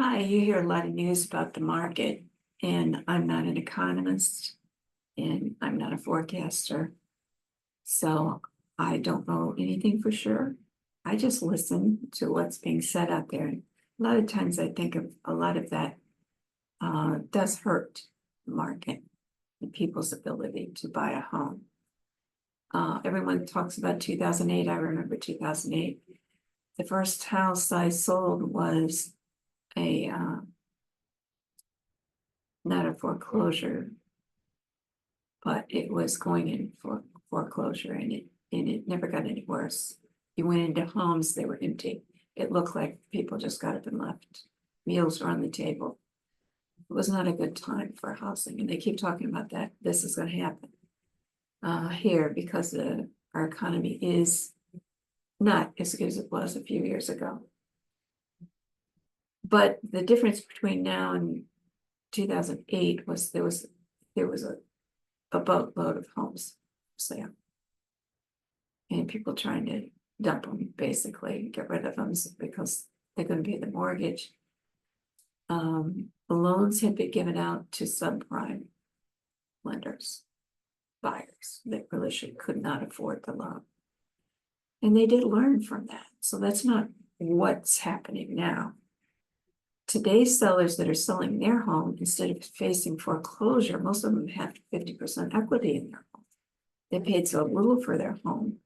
Hi, you hear a lot of news about the market, and I'm not an economist and I'm not a forecaster. So I don't know anything for sure. I just listen to what's being said out there. And a lot of times I think of a lot of that does hurt the market and people's ability to buy a home. Everyone talks about 2008. I remember 2008. The first house I sold was a not a foreclosure, but it was going in for foreclosure, and it never got any worse. You went into homes, they were empty. It looked like people just got up and left. Meals were on the table. It was not a good time for housing, and they keep talking about that. This is going to happen here because our economy is not as good as it was a few years ago. But the difference between now and 2008 was there was a boatload of homes for sale. And people trying to dump them, basically, get rid of them because they're going to pay the mortgage. The loans had been given out to subprime lenders, buyers that really could not afford the loan. And they did learn from that. So that's not what's happening now. Today's sellers that are selling their home, instead of facing foreclosure, most of them have 50% equity in their home. They paid so little for their home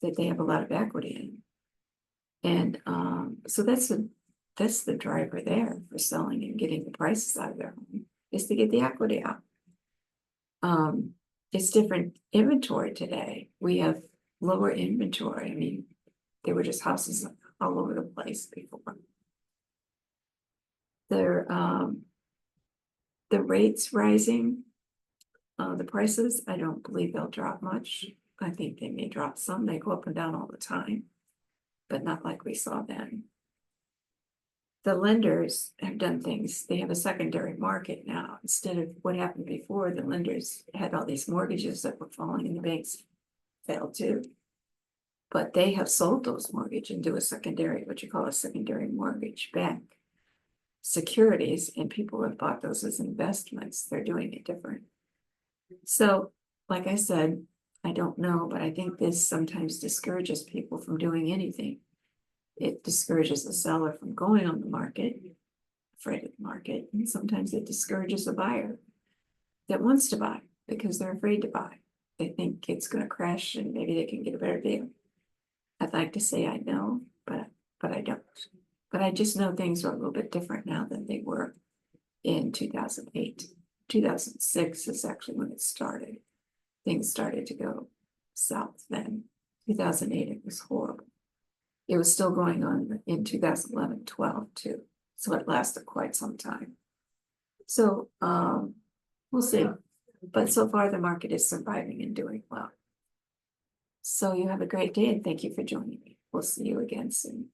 that they have a lot of equity in. And so that's the driver there for selling and getting the prices out of their home, is to get the equity out. It's different inventory today. We have lower inventory. I mean, there were just houses all over the place before. The rates rising, the prices, I don't believe they'll drop much. I think they may drop some. They go up and down all the time, but not like we saw then. The lenders have done things. They have a secondary market now. Instead of what happened before, the lenders had all these mortgages that were falling and the banks failed too. But they have sold those mortgages and do a secondary, what you call a secondary mortgage back securities, and people have bought those as investments. They're doing it different. So, like I said, I don't know, but I think this sometimes discourages people from doing anything. It discourages the seller from going on the market, afraid of the market, and sometimes it discourages a buyer that wants to buy because they're afraid to buy. They think it's going to crash and maybe they can get a better deal. I'd like to say I know, but I don't. But I just know things are a little bit different now than they were in 2008. 2006 is actually when it started. Things started to go south then. 2008, it was horrible. It was still going on in 2011, 12 too. So it lasted quite some time. So we'll see. But so far the market is surviving and doing well. So you have a great day and thank you for joining me. We'll see you again soon.